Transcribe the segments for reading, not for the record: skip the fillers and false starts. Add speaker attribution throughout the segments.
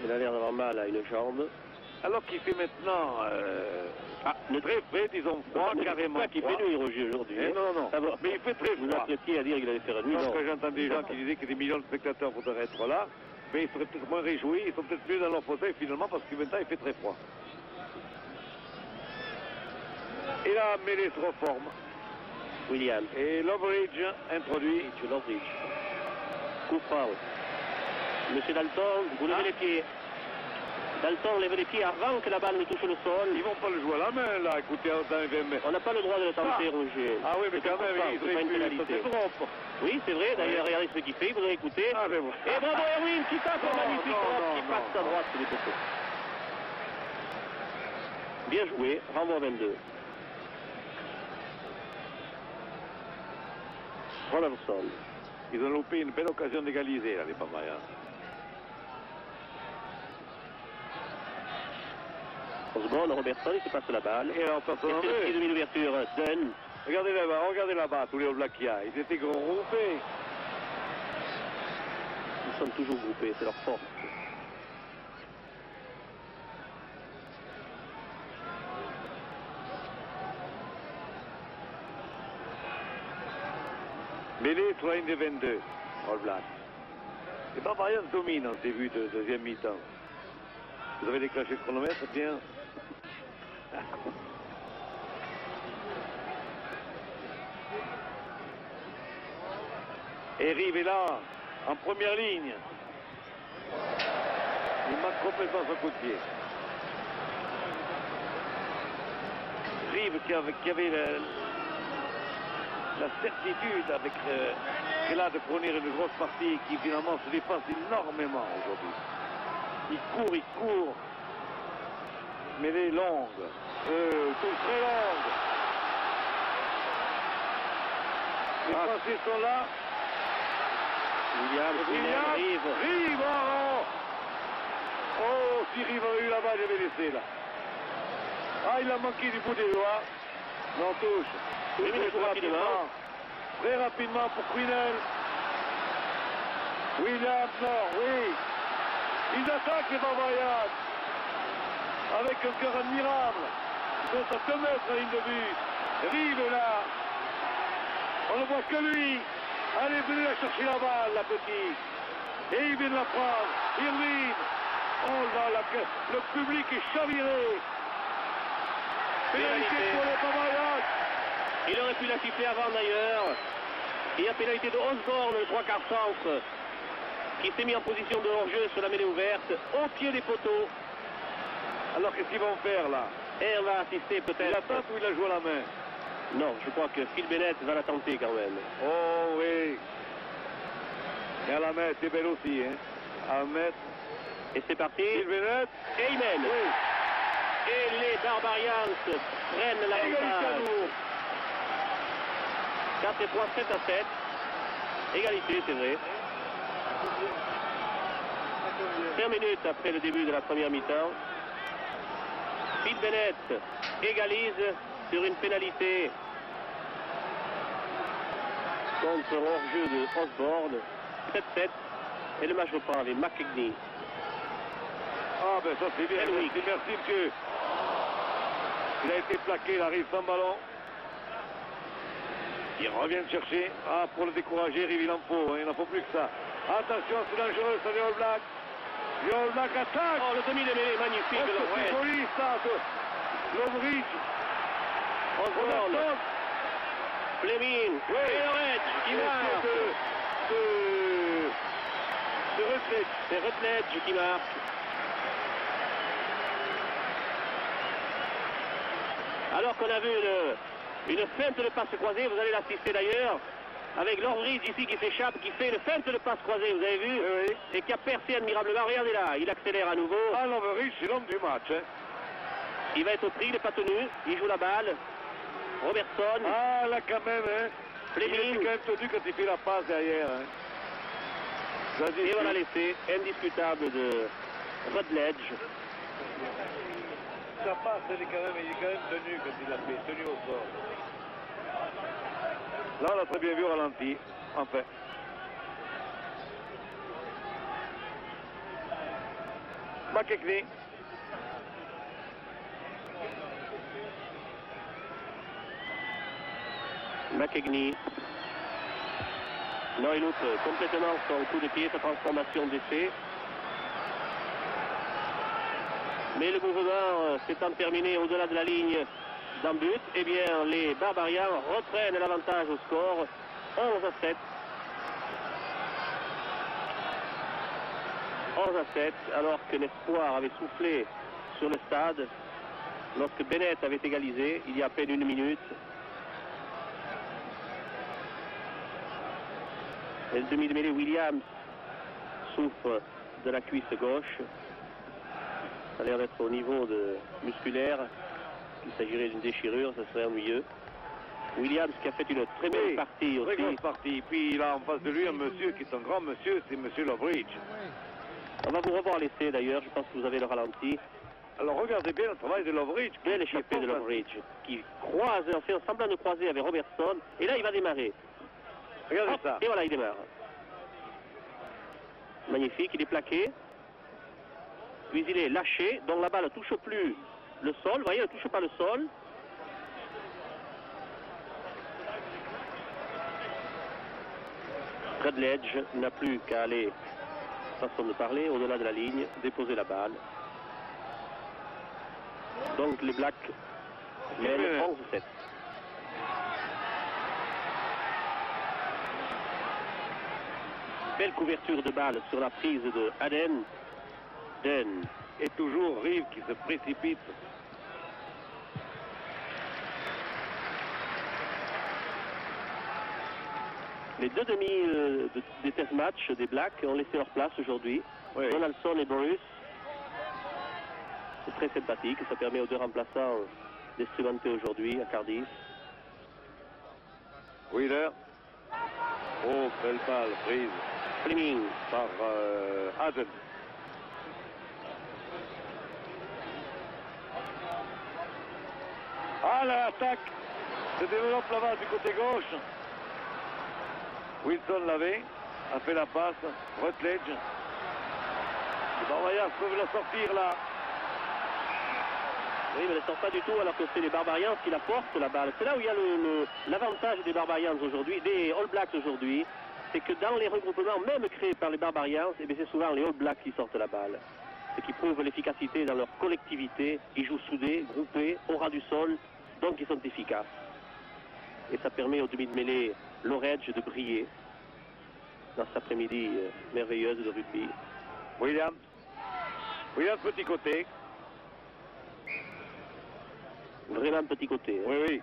Speaker 1: Il a l'air d'avoir mal à une jambe.
Speaker 2: Alors qu'il fait maintenant très frais, disons froid, carrément
Speaker 1: Pas qu'il fait nuit, Roger, aujourd'hui.
Speaker 2: Non, non,
Speaker 1: Ah bon.
Speaker 2: mais il fait très
Speaker 1: Vous
Speaker 2: froid.
Speaker 1: apprêtiez à dire qu'il allait faire nuit,
Speaker 2: Parce
Speaker 1: non.
Speaker 2: que j'entends des gens qui disaient que des millions de spectateurs voudraient être là, mais ils seraient peut-être moins réjouis, ils sont peut-être mieux dans leur fauteuil finalement parce que maintenant il fait très froid. Et là, Mêlée se reforme.
Speaker 1: Williams.
Speaker 2: Et Lovridge introduit.
Speaker 1: Lovridge. Coup franc. Monsieur Dalton, vous levez les pieds. Dalton lève les pieds avant que la balle ne touche le sol.
Speaker 2: Ils vont pas le jouer à la main là, écoutez, dans les 20 mètres.
Speaker 1: On n'a pas le droit de le tenter, Roger.
Speaker 2: Ah oui, mais quand même, il
Speaker 1: c'est pas une pénalité. Oui, c'est vrai, d'ailleurs, regardez ce qu'il fait, vous avez écouté.
Speaker 2: Ah, mais bon.
Speaker 1: Et bravo Erwin qui tape un magnifique drop qui passe à droite sur les poteaux. Bien joué, renvoi 22. Robertson.
Speaker 2: Ils ont loupé une belle occasion d'égaliser, là, les Bavarians.
Speaker 1: Osborne, Robertson, il se passe la balle.
Speaker 2: Et alors, personne n'en
Speaker 1: c'est le
Speaker 2: veut.
Speaker 1: petit demi-ouverture, Dunn.
Speaker 2: Regardez là-bas, tous les All Blacks qu'il y a. Ils étaient groupés.
Speaker 1: Ils sont toujours groupés, c'est leur force.
Speaker 2: Mêlée sur la ligne de 22, All Blacks. Les Bavarians dominent en début de deuxième mi-temps. Vous avez déclenché le chronomètre, bien. Et Rive est là, en première ligne. Il manque complètement son coup de pied. Rive qui avait la certitude avec là de fournir une grosse partie qui finalement se dépasse énormément aujourd'hui. Il court. Mêlée longue, touche très longue. Les Français sont là.
Speaker 1: Williams,
Speaker 2: Rive, oh, si Rive avait eu la balle, il avait laissé là. Ah, il a manqué du bout des doigts. Non, touche. Très rapidement pour Quinnell. Williams, non, oui. Ils attaquent les Bavarians. Avec un cœur admirable. Ils sont à 2 mètres à la ligne de but. Rive est là. On ne voit que lui. Allez, venez la chercher la balle, la petite. Et il vient de la prendre. Irvine. Oh là là, le public est chaviré. Pénalité pour les Bavarians.
Speaker 1: Il aurait pu la siffler avant d'ailleurs. Il y a pénalité de Osborne, le 3/4 centre, qui s'est mis en position de hors-jeu sur la mêlée ouverte, au pied des poteaux.
Speaker 2: Alors qu'est-ce qu'ils vont faire là?
Speaker 1: Et on va assister peut-être.
Speaker 2: Il la tente ou il la joue à la main?
Speaker 1: Non, je crois que Phil Bennett va la tenter quand même.
Speaker 2: Oh oui. Et à la main, c'est belle aussi, hein. À la mettre.
Speaker 1: Et c'est parti.
Speaker 2: Phil Bennett.
Speaker 1: Et il mène.
Speaker 2: Oui.
Speaker 1: Et les Barbarians prennent l'avantage. 4 et 3, 7-7. Égalité, c'est vrai. 5 minutes après le début de la première mi-temps. Phil Bennett égalise sur une pénalité contre hors-jeu de Osborne. 7-7. Et le match reprend avec McKigney.
Speaker 2: Ah ben ça c'est bien. Merci monsieur. Il a été plaqué, il arrive sans ballon. Il revient chercher. Ah, pour le décourager, Rive, il en faut. Hein, il n'en faut plus que ça. Attention, c'est dangereux, ça, les All Blacks. Les All Blacks attaquent.
Speaker 1: Oh, le demi de mêlée, magnifique.
Speaker 2: Oh, c'est joli, ça. Lovridge.
Speaker 1: Osborne. Fleming.
Speaker 2: Oui.
Speaker 1: Et Loret qui marque.
Speaker 2: De Rutledge.
Speaker 1: C'est Rutledge qui marque. Alors qu'on a vu une feinte de passe croisée, vous allez l'assister d'ailleurs, avec Lovridge ici qui s'échappe, qui fait une feinte de passe croisée, vous avez vu,
Speaker 2: Oui.
Speaker 1: et qui a percé admirablement. Regardez là, il accélère à nouveau.
Speaker 2: Ah, Lovridge, c'est l'homme du match. Hein.
Speaker 1: Il va être pris, il n'est pas tenu, il joue la balle. Robertson.
Speaker 2: Ah, là quand même, hein.
Speaker 1: Fleming.
Speaker 2: Il est quand même tenu quand il fait la passe derrière. Hein.
Speaker 1: Et voilà l'essai indiscutable de Rutledge.
Speaker 2: Sa passe, il est quand même tenu quand il l'a fait, tenu au sort. Là, on l'a très bien vu au ralenti, enfin. McKechnie.
Speaker 1: McKechnie. Non, il loupe complètement son coup de pied, sa transformation d'essai. Mais le mouvement s'étant terminé au-delà de la ligne d'un but, eh bien les Barbarians reprennent l'avantage au score 11-7. 11-7, alors que l'espoir avait soufflé sur le stade lorsque Bennett avait égalisé il y a à peine 1 minute. Et le demi de mêlée Williams souffre de la cuisse gauche. Ça a l'air d'être au niveau musculaire. Il s'agirait d'une déchirure, ça serait ennuyeux. Williams qui a fait une très belle partie aussi.
Speaker 2: Très grosse partie. Puis il a en face de lui un monsieur qui est un grand monsieur, c'est monsieur Lovridge.
Speaker 1: On va vous revoir l'essai d'ailleurs, je pense que vous avez le ralenti.
Speaker 2: Alors regardez bien le travail de Lovridge.
Speaker 1: Bel échappé de Lovridge qui croise, en fait semblant de croiser avec Robertson. Et là il va démarrer.
Speaker 2: Regardez
Speaker 1: Hop,
Speaker 2: ça.
Speaker 1: et voilà, il démarre. Magnifique, il est plaqué. Puis il est lâché, donc la balle ne touche plus le sol. Vous voyez, elle ne touche pas le sol. Redledge n'a plus qu'à aller, façon de parler, au-delà de la ligne, déposer la balle. Donc les Blacks mènent 11-7. Belle couverture de balle sur la prise de Aden.
Speaker 2: Et toujours Reeve qui se précipite.
Speaker 1: Les deux demi des test matchs des Blacks ont laissé leur place aujourd'hui.
Speaker 2: Oui.
Speaker 1: Donaldson et Bruce. C'est très sympathique. Ça permet aux deux remplaçants d'expérimenter aujourd'hui à Cardiff.
Speaker 2: Wheeler. Oh, belle balle prise
Speaker 1: Fleming
Speaker 2: par Aden. Ah, l'attaque se développe là-bas du côté gauche. Wilson l'avait, a fait la passe. Rutledge. Les Barbarians peuvent la sortir là.
Speaker 1: Oui, mais elle ne sort pas du tout alors que c'est les Barbarians qui la portent la balle. C'est là où il y a l'avantage des Barbarians aujourd'hui, des All Blacks aujourd'hui. C'est que dans les regroupements, même créés par les Barbarians, eh c'est souvent les All Blacks qui sortent la balle. Ce qui prouve l'efficacité dans leur collectivité. Ils jouent soudés, groupés, au ras du sol, donc ils sont efficaces. Et ça permet au demi de mêlée Lovridge de briller dans cet après-midi merveilleuse de rugby.
Speaker 2: Williams. Williams petit côté.
Speaker 1: Vraiment petit côté. Hein.
Speaker 2: Oui, oui.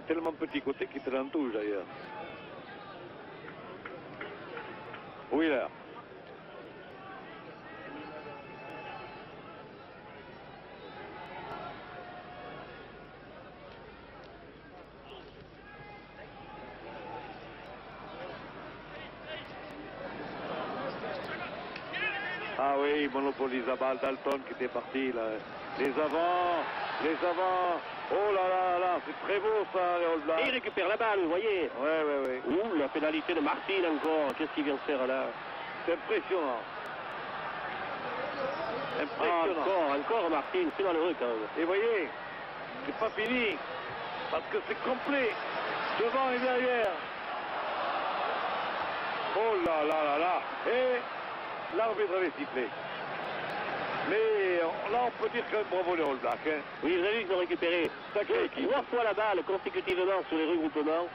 Speaker 2: Tellement petit côté qu'il te l'entouche d'ailleurs. Wheeler. Ah oui, il monopolise la balle. Dalton qui était parti là. Les avants. Oh là là là, c'est très beau ça, les All Blacks.
Speaker 1: Et il récupère la balle, vous voyez.
Speaker 2: Oui.
Speaker 1: Ouh, la pénalité de Martin encore. Qu'est-ce qu'il vient de faire là?
Speaker 2: C'est impressionnant.
Speaker 1: Encore Martin, c'est malheureux quand même.
Speaker 2: Et voyez, c'est pas fini. Parce que c'est complet. Devant et derrière. Oh là là là là. Et l'arbitre avait sifflé. Mais là, on peut dire quand même bravo les All Blacks. Hein.
Speaker 1: Oui, vous avez vu qu'ils ont récupéré 3 fois la balle consécutivement sur les regroupements.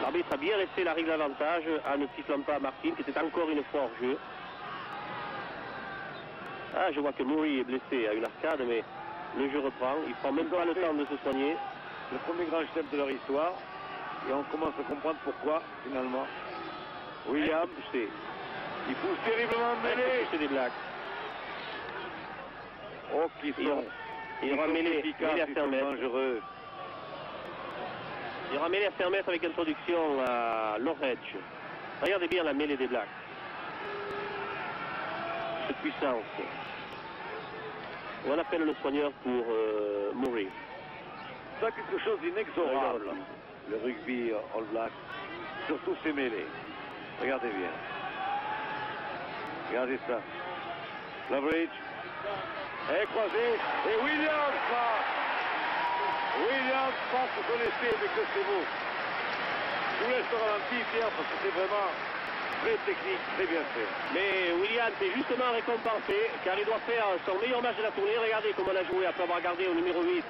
Speaker 1: L'arbitre a bien laissé la règle d'avantage en ne sifflant pas Martin, qui était encore une fois hors jeu. Ah, je vois que Murray est blessé à une arcade, mais le jeu reprend. Il prend même pas le temps de se soigner.
Speaker 2: Le premier grand chelem de leur histoire. Et on commence à comprendre pourquoi, finalement. Williams, c'est... Il pousse terriblement mêlé.
Speaker 1: C'est des Blacks.
Speaker 2: Oh, qui sont...
Speaker 1: Il aura mêlé à 5 mètres.
Speaker 2: Dangereux.
Speaker 1: Il aura mêlé à 5 mètres avec introduction à Lovridge. Regardez bien la mêlée des Blacks. Cette puissance. On appelle le soigneur pour Murray.
Speaker 2: C'est quelque chose d'inexorable. Le rugby All Black. Surtout ses mêlées. Regardez bien. Regardez ça. Loveridge. Et croisé. Et Williams passe. Williams passe son essai, mais que c'est beau. Je vous laisse le ralenti, Pierre, parce que c'est vraiment très technique, très bien fait.
Speaker 1: Mais Williams est justement récompensé, car il doit faire son meilleur match de la tournée. Regardez comment il a joué après avoir gardé au numéro 8.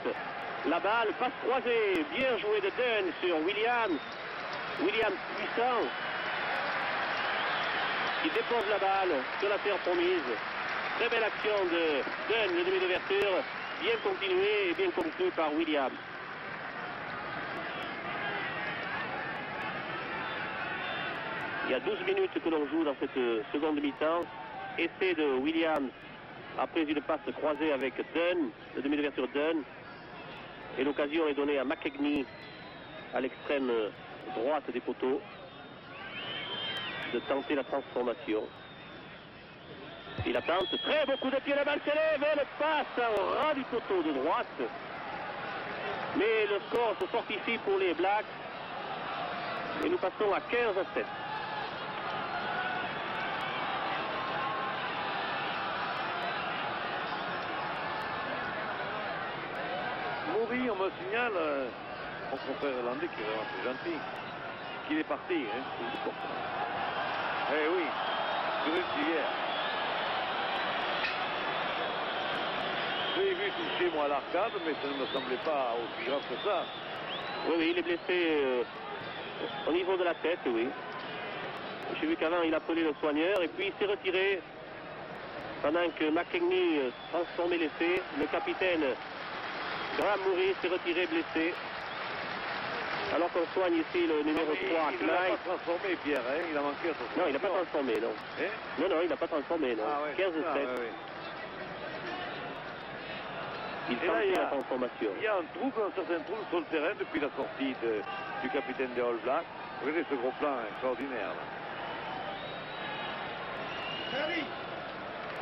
Speaker 1: La balle, passe croisée, bien joué de Dunn sur Williams. Williams puissant, qui dépose la balle sur la terre promise. Très belle action de Dunn, le demi d'ouverture, bien continué et bien conclu par Williams. Il y a 12 minutes que l'on joue dans cette seconde mi-temps. Essai de Williams après une passe croisée avec Dunn, le demi d'ouverture Dunn. Et l'occasion est donnée à McKegney, à l'extrême droite des poteaux, de tenter la transformation. Il attente, très beaucoup de pieds, la balle s'élève, elle passe au ras du poteau de droite. Mais le score se fortifie pour les Blacks. Et nous passons à 15-7.
Speaker 2: Maury, on me signale, mon confrère irlandais qui est vraiment très gentil, qu'il est parti. Hein. Eh oui, sur une civière. Je l'ai vu toucher moi à l'arcade, mais ça ne me semblait pas aussi grave que ça.
Speaker 1: Oui, oui, il est blessé au niveau de la tête, oui. J'ai vu qu'avant il appelait le soigneur et puis il s'est retiré pendant que McKegney transformait l'essai. Le capitaine Graham Murray s'est retiré blessé. Alors qu'on soigne ici le numéro 3,
Speaker 2: il ne l'a pas transformé, Pierre, hein. Il a manqué à son.
Speaker 1: Non, il n'a pas transformé, non.
Speaker 2: Hein?
Speaker 1: Non, non, il n'a pas transformé, non.
Speaker 2: Ah, ouais.
Speaker 1: 15-7.
Speaker 2: Ah, ouais.
Speaker 1: Il tentait la transformation.
Speaker 2: Il y a un certain trouble sur le terrain depuis la sortie du capitaine des All Blacks. Regardez ce gros plan extraordinaire. Là.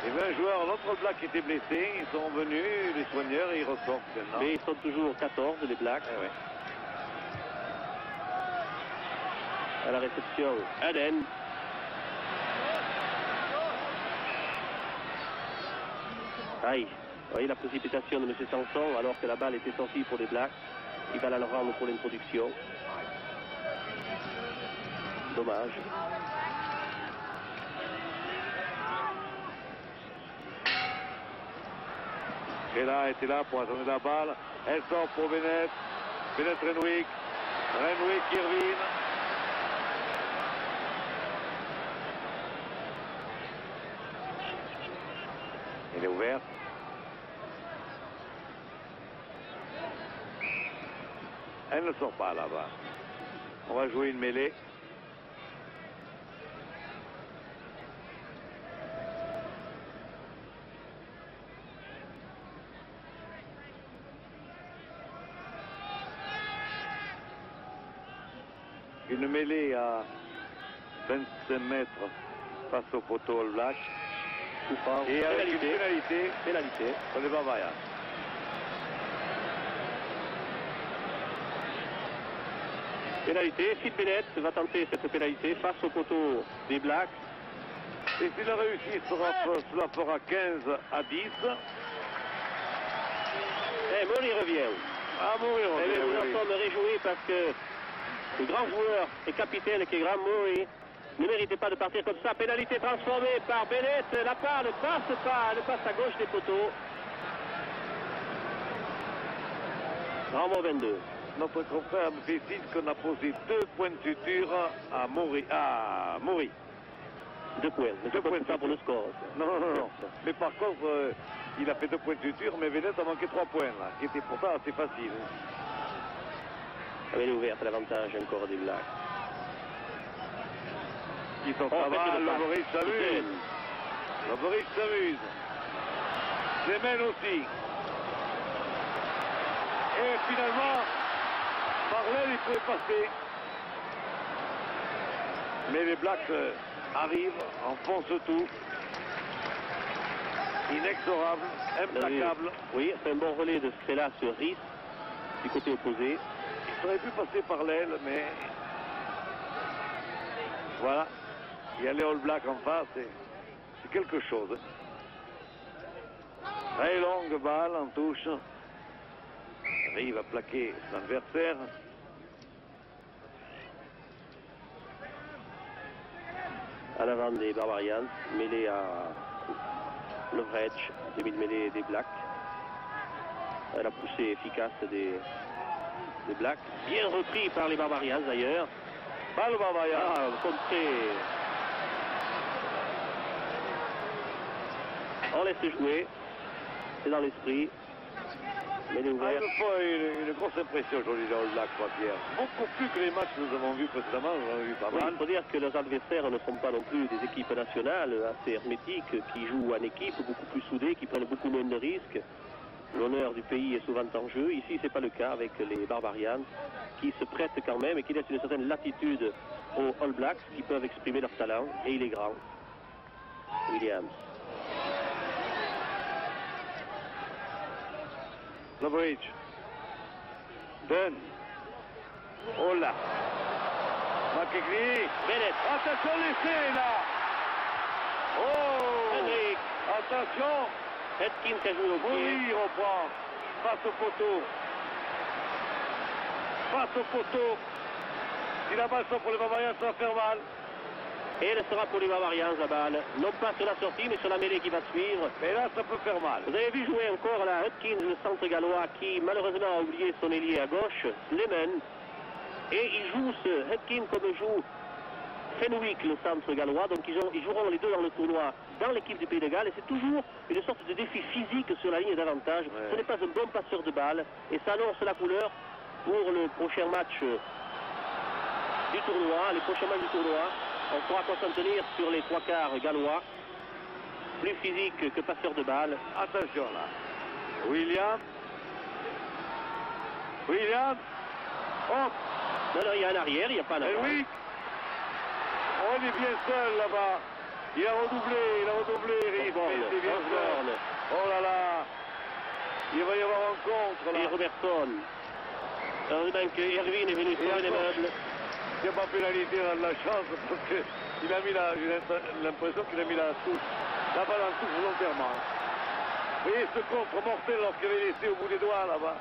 Speaker 2: Et 20 joueurs, l'autre All Black était blessé, ils sont venus, les soigneurs, et ils ressortent maintenant.
Speaker 1: Mais ils sont toujours 14, les Blacks.
Speaker 2: Ouais.
Speaker 1: À la réception, Aden. Aïe. Vous voyez la précipitation de M. Sanson alors que la balle était sortie pour les Blacks. Il va la le rendre pour l'introduction. Dommage.
Speaker 2: Et là, était là pour attendre la balle. Elle sort pour Bennett. Bennett Renwick. Renwick Irvine. Elle est ouverte. Elle ne sort pas là-bas. On va jouer une mêlée. Une mêlée à 25 mètres face au poteau All Black. Et avec une pénalité pour les Barbarians.
Speaker 1: Pénalité, Phil Bennett va tenter cette pénalité face au poteau des Blacks.
Speaker 2: Et s'il a réussi, cela fera 15-10.
Speaker 1: Et Murray revient.
Speaker 2: Ah, Murray revient.
Speaker 1: Nous en sommes réjouis parce que le grand joueur et capitaine qui est Graham Murray ne méritait pas de partir comme ça. Pénalité transformée par Bennett. La part ne passe pas, elle passe à gauche des poteaux. Renvoi 22.
Speaker 2: Notre confrère me fait signe qu'on a posé 2 points de suture à Murray.
Speaker 1: 2 points. Mais c'est pas ça pour le score.
Speaker 2: Non. Mais par contre, il a fait 2 points de suture, mais Bennett a manqué 3 points, là, qui était pourtant assez facile.
Speaker 1: Elle est ouverte, l'avantage encore des Blacks.
Speaker 2: Ils sont Loveridge s'amuse. Loveridge s'amuse. Clement aussi. Et finalement, Marley, il pouvait passer. Mais les Blacks arrivent, enfoncent tout. Inexorable, implacable.
Speaker 1: Oui, c'est un bon relais de Stella sur Rhys, du côté opposé.
Speaker 2: Il aurait pu passer par l'aile, mais voilà. Il y a les All Blacks en face et c'est quelque chose. Très longue balle en touche. Arrive à plaquer son adversaire.
Speaker 1: À l'avant des Barbarians, mêlé à Leverage, demi-mêlée des Blacks. La poussée efficace des Blacks. Bien repris par les Barbarians d'ailleurs.
Speaker 2: Balle Barbarian.
Speaker 1: Contré. On laisse jouer. C'est dans l'esprit. Mêlée ouverte.
Speaker 2: Une fois, une grosse impression aujourd'hui dans le Black, Pierre. Beaucoup plus que les matchs que nous avons vus précédemment. Nous en avons vu pas mal.
Speaker 1: Il faut dire que leurs adversaires ne sont pas non plus des équipes nationales assez hermétiques, qui jouent en équipe, beaucoup plus soudées, qui prennent beaucoup moins de risques. L'honneur du pays est souvent en jeu. Ici, ce n'est pas le cas avec les Barbarians, qui se prêtent quand même et qui laissent une certaine latitude aux All Blacks, qui peuvent exprimer leur talent. Et il est grand. Williams.
Speaker 2: Leverage. Dunn. Oh là. McKechnie.
Speaker 1: Bennett.
Speaker 2: Attention l'essai là. Oh.
Speaker 1: Henrik.
Speaker 2: Attention.
Speaker 1: Atkins a joué au pied.
Speaker 2: Oui, il reprend. Face au poteau. Face au poteau. Si la balle sort pour les Bavariens, ça va faire mal.
Speaker 1: Et elle sera pour les Barbarians, la balle. Non pas sur la sortie, mais sur la mêlée qui va suivre.
Speaker 2: Mais là, ça peut faire mal.
Speaker 1: Vous avez vu jouer encore là Atkins, le centre gallois, qui malheureusement a oublié son ailier à gauche, Sleman. Et il joue ce Atkins comme joue Fenwick, le centre gallois. Donc ils joueront les deux dans le tournoi, dans l'équipe du Pays de Galles. Et c'est toujours une sorte de défi physique sur la ligne d'avantage.
Speaker 2: Ouais.
Speaker 1: Ce n'est pas un bon passeur de balle. Et ça annonce la couleur pour le prochain match du tournoi, les prochains matchs du tournoi. On pourra quoi s'en tenir sur les trois quarts gallois. Plus physique que passeur de balle.
Speaker 2: Attention là. William. William. Hop.
Speaker 1: Non, non, il y a un arrière, il n'y a pas un avant.
Speaker 2: Henrik. On est bien seul là-bas. Il a redoublé, Riff. C'est bien seul. Oh là là. Il va y avoir un contre là.
Speaker 1: Et Robertson. Heureusement que Erwin est venu sauver les meubles.
Speaker 2: Il n'y a pas pénalité, on a de la chance parce qu'il a mis j'ai l'impression qu'il a mis la balle en touche volontairement. Vous voyez ce contre mortel lorsqu'il avait laissé au bout des doigts là-bas.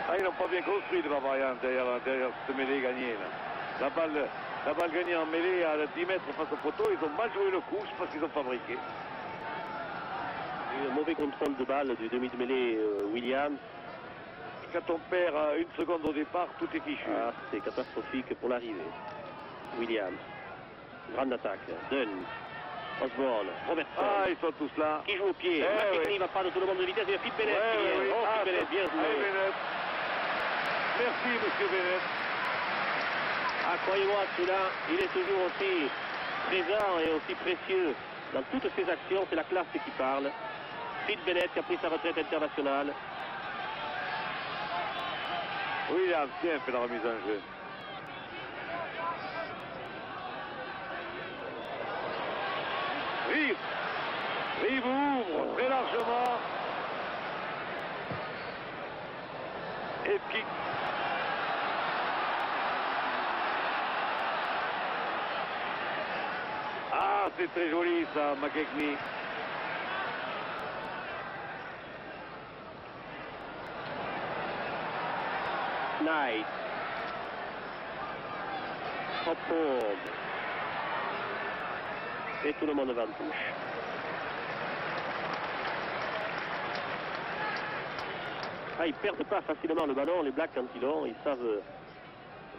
Speaker 2: Ah, ils n'ont pas bien construit les Bavarians derrière cette mêlée gagnée là. La balle gagnée en mêlée à 10 mètres face au poteau, ils ont mal joué le coup, je pense qu'ils ont fabriqué.
Speaker 1: Un mauvais contrôle de balle du demi de mêlée Williams.
Speaker 2: Quand on perd une seconde au départ, tout est fichu.
Speaker 1: Ah, c'est catastrophique pour l'arrivée. Williams. Grande attaque. Dunn. Osborne. Robertson.
Speaker 2: Ah, ils sont tous là.
Speaker 1: Qui joue au pied. McKechnie va prendre tout le monde de vitesse. Il y a Philippe Bennett qui vient.
Speaker 2: Oui.
Speaker 1: Oh, Philippe Bennett, bien joué.
Speaker 2: Bennett. Merci, monsieur Bennett.
Speaker 1: Ah, croyez-moi, celui-là, il est toujours aussi présent et aussi précieux dans toutes ses actions. C'est la classe qui parle. Philippe Bennett qui a pris sa retraite internationale.
Speaker 2: Williams, tiens, fait la remise en jeu. Rive ouvre très largement. Et kick. Ah, c'est très joli ça, McKechnie.
Speaker 1: Knight. Hopford. Et tout le monde va en touche. Ah, ils ne perdent pas facilement le ballon, les Blacks, quand ils l'ont. Ils savent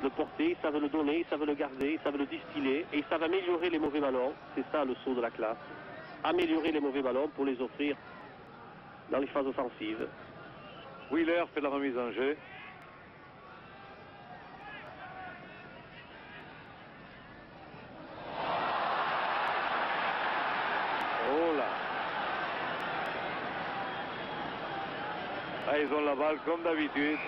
Speaker 1: le porter, ils savent le donner, ils savent le garder, ils savent le distiller. Et ils savent améliorer les mauvais ballons. C'est ça le saut de la classe. Améliorer les mauvais ballons pour les offrir dans les phases offensives.
Speaker 2: Wheeler fait la remise en jeu. Oh là. Ah, ils ont la balle comme d'habitude.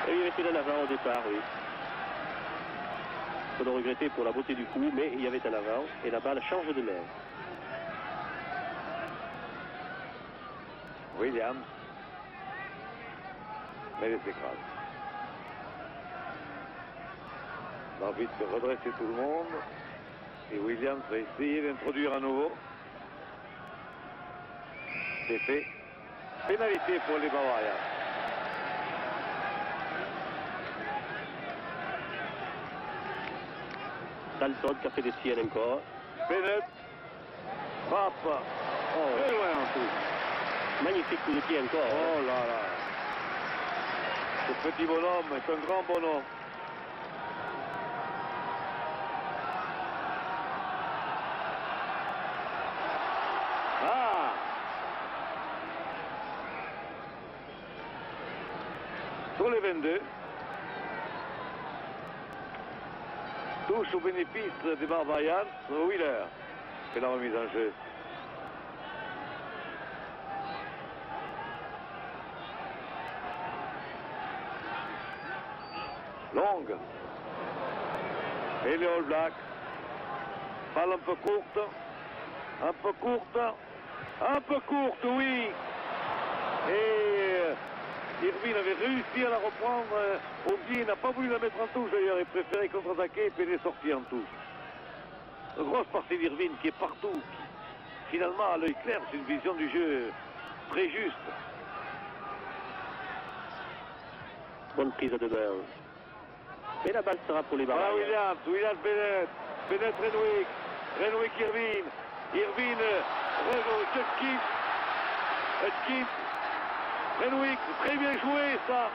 Speaker 1: Et il était en avant au départ, oui. Il faut le regretter pour la beauté du coup, mais il y avait un avant et la balle change de main.
Speaker 2: Williams. Mais il s'écrase. L'arbitre peut redresser tout le monde. Et Williams va essayer d'introduire à nouveau. C'est fait. Pénalité pour les Bavarians.
Speaker 1: Dalton qui a fait des siennes encore.
Speaker 2: Bennett. Frappe. Oh. Très loin en tout.
Speaker 1: Magnifique coup de pied encore.
Speaker 2: Oh là là. Ce petit bonhomme est un grand bonhomme. Ah! Sur les 22. Touche au bénéfice des Barbarians. Wheeler fait la remise en jeu. Longue. Et les All Blacks. Balle un peu courte. Un peu courte. Un peu courte, oui. Et Irvine avait réussi à la reprendre au pied. Il n'a pas voulu la mettre en touche d'ailleurs. Il préférait contre-attaquer et puis elle est sortie en touche. Une grosse partie d'Irvine qui est partout. Finalement, à l'œil clair, c'est une vision du jeu très juste.
Speaker 1: Bonne prise de bain. Et la balle sera pour les Barbarians.
Speaker 2: Voilà Williams, Bennett. Bennett, Renwick. Renwick, Irvine. Irvine, Hutchins. Renwick, très bien joué ça.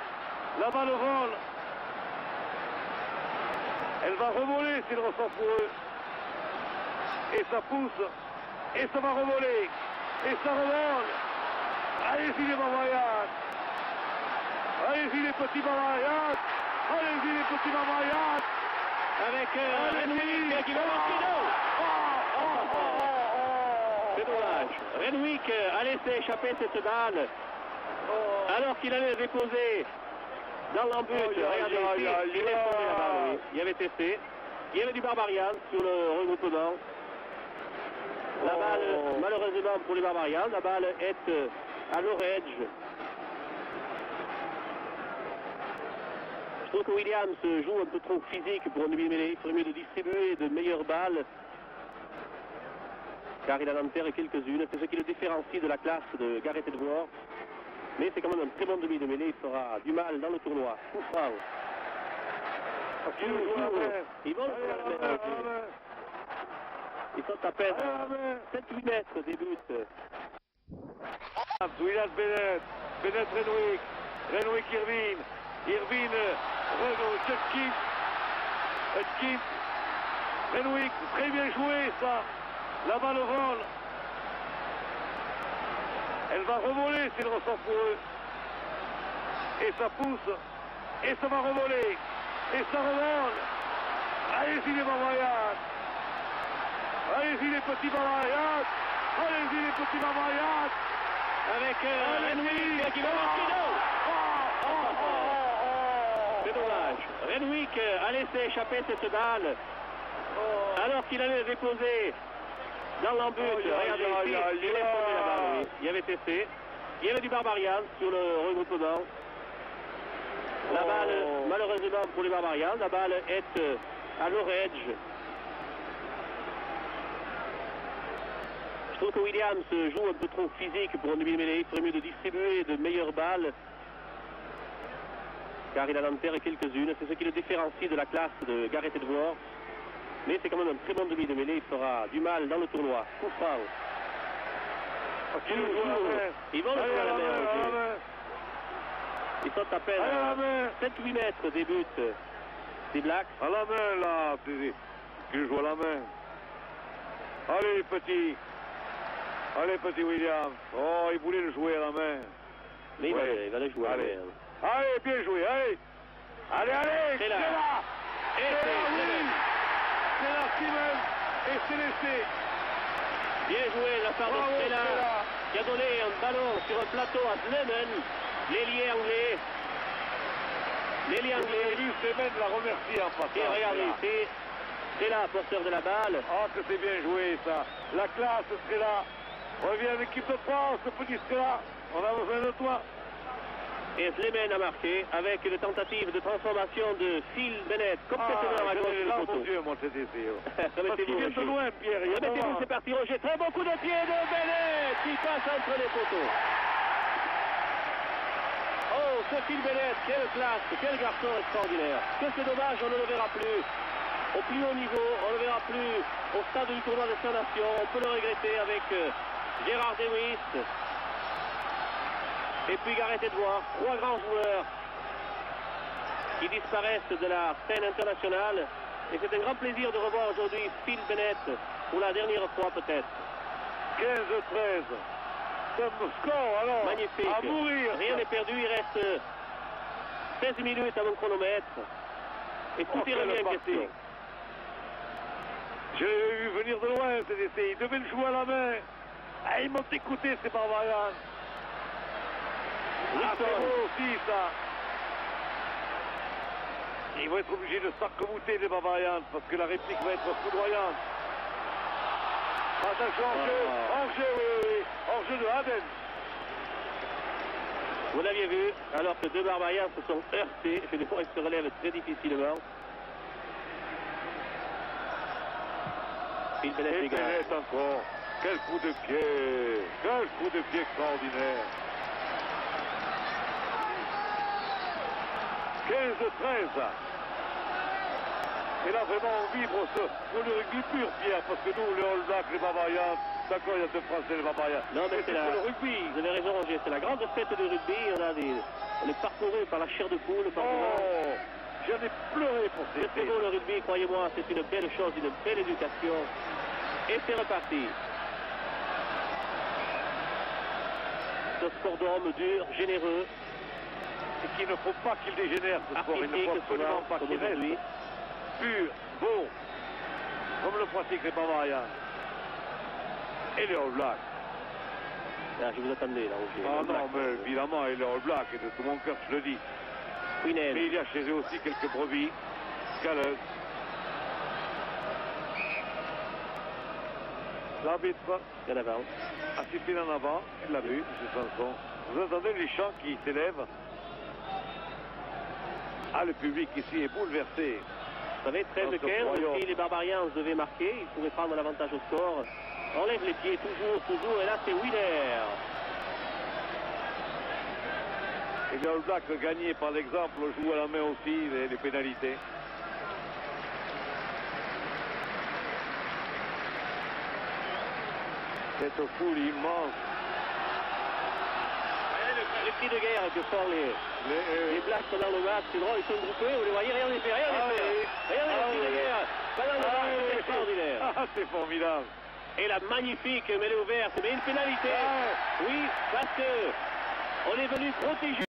Speaker 2: La balle vole. Elle va revoler s'il ressort pour eux. Et ça pousse. Et ça va revoler. Et ça revole. Allez-y les Bavarians. Allez-y les petits Bavarians. Allez-y les petits Bavarians.
Speaker 1: Avec Renwick qui va marquer C'est dommage. Renwick a laissé échapper cette balle alors qu'il allait déposer dans l'embut. Regardez, il est tombé la balle, oui. Il y avait testé. Il y avait du Barbarian sur le regroupement. La balle, malheureusement pour les Barbarians, la balle est à leur edge. Je trouve que Williams joue un peu trop physique pour un demi-mêlée. Il ferait mieux de distribuer de meilleures balles. Car il en enterre quelques-unes. C'est ce qui le différencie de la classe de Gareth Edwards. Mais c'est quand même un très bon demi-de-mêlée. Il fera du mal dans le tournoi. Coup franc. Ils vont le faire. Ils sont à peine 7-8 mètres des buts.
Speaker 2: Williams, Bennett. Bennett, Renwick. Renwick, Irvine. Irvine, Hutchins. Renwick, très bien joué ça. La balle vole. Elle va revoler s'il ressort pour eux. Et ça pousse. Et ça va revoler. Et ça revole. Allez-y les Bavarians. Allez-y les petits Bavarians. Allez-y les petits Bavarians.
Speaker 1: Avec Renwick qui va marquer C'est dommage. Renwick a laissé échapper cette balle alors qu'il allait déposer dans l'embut. Regardez, il est tombé la balle, oui. Il y avait testé. Il y avait du Barbarian sur le regroupement. La balle, malheureusement pour les Barbarians, la balle est à leur edge. Je trouve que Williams joue un peu trop physique pour un demi-mêlée. Il ferait mieux de distribuer de meilleures balles. Car il en enterre quelques-unes. C'est ce qui le différencie de la classe de Gareth Edwards. Mais c'est quand même un très bon demi-de-mêlée. Il fera du mal dans le tournoi. Coup franc. Ils vont le faire à la main. Ils sont à peine 7-8 mètres des buts des Blacks.
Speaker 2: À la main là, tu joues à la main. Allez petit. Allez petit Williams. Oh, il voulait le jouer à la main.
Speaker 1: Mais il va le jouer à la main.
Speaker 2: Allez, bien joué, allez. Allez,
Speaker 1: c'est là.
Speaker 2: Et c'est là, oui. C'est là, Steven. Et c'est laissé.
Speaker 1: Bien joué de la part de Stella, qui a donné un ballon sur un plateau à Slemmen, l'ailier anglais. L'ailier anglais.
Speaker 2: J'ai vu Slemmen la remercier en passant.
Speaker 1: Et regardez ici, Stella, porteur de la balle.
Speaker 2: Oh, que c'est bien joué ça. La classe, Stella. Reviens en équipe de France, petit Stella. On a besoin de toi.
Speaker 1: Et Slemen a marqué avec une tentative de transformation de Phil Bennett complètement à gauche du poteau.
Speaker 2: Moi, cet essai.
Speaker 1: Parce
Speaker 2: qu'il vient de loin, Pierre.
Speaker 1: Remettez-vous, c'est parti, Roger. Très bon coup de pied de Bennett qui passe entre les poteaux. Oh, ce Phil Bennett, quelle classe, quel garçon extraordinaire. Que c'est dommage, on ne le verra plus au plus haut niveau, on ne le verra plus au stade du tournoi des 5 Nations. On peut le regretter avec Gérard Denis. Et puis Gareth Edwards, 3 grands joueurs qui disparaissent de la scène internationale. Et c'est un grand plaisir de revoir aujourd'hui Phil Bennett pour la dernière fois peut-être.
Speaker 2: 15-13. C'est un score alors.
Speaker 1: Magnifique.
Speaker 2: À mourir.
Speaker 1: Rien n'est perdu, il reste 16 minutes à mon chronomètre. Et tout est remis en question.
Speaker 2: Je l'ai vu venir de loin cet essai. Il devait le jouer à la main. Ah, ils m'ont écouté ces Barbarians. Ah, c'est beau aussi ça. Ils vont être obligés de s'arc-bouter les Barbarians parce que la réplique va être foudroyante. Attention, hors-jeu, oui. Hors-jeu de Aden.
Speaker 1: Vous l'aviez vu, alors que deux Barbarians se sont heurtés. Des fois, ils se relèvent très difficilement. Phil Bennett dégage.
Speaker 2: Encore. Quel coup de pied. Quel coup de pied extraordinaire. 15-13. Et là, vraiment, on vibre pour le rugby pur, Pierre, parce que nous, les All Blacks, les Barbarians, d'accord, il y a deux Français, les Barbarians.
Speaker 1: Non, mais c'est
Speaker 2: le rugby.
Speaker 1: Vous avez raison, Roger, c'est la grande fête du rugby. On est parcouru par la chair de poule.
Speaker 2: J'en ai pleuré pour ces
Speaker 1: C'est beau le rugby, croyez-moi, c'est une belle chose, une belle éducation. Et c'est reparti. Ce sport d'homme dur, généreux.
Speaker 2: Et qu'il ne faut pas qu'il dégénère, ce sport. Il ne faut absolument pas qu'il reste pur, beau, comme le pratiquent les Bavarians. Et les All Blacks.
Speaker 1: Ah, je vous attendais là, Roger.
Speaker 2: Ah non, mais évidemment, et les All Blacks, et de tout mon cœur, je le dis.
Speaker 1: Quinel.
Speaker 2: Mais il y a chez eux aussi quelques brebis galeuses. L'arbitre
Speaker 1: Bien avant.
Speaker 2: a sifflé en avant, il l'a vu, M. Sanson. Vous entendez les chants qui s'élèvent. Ah, le public ici est bouleversé.
Speaker 1: Vous savez, 13-15, si les Barbarians devaient marquer, ils pourraient prendre l'avantage au score. On lève les pieds, toujours, et là c'est Wheeler.
Speaker 2: Et les All Blacks gagné par l'exemple, jouent à la main aussi les pénalités. Cette foule immense.
Speaker 1: Les cris de guerre que font les Blacks dans le match, c'est drôle, ils sont groupés, vous les voyez, rien n'est fait, rien n'est fait. Regardez les cris de guerre, pendant le match, c'est extraordinaire.
Speaker 2: Ah, c'est formidable.
Speaker 1: Et la magnifique mêlée ouverte, mais une pénalité. Oui, parce que on est venu protéger.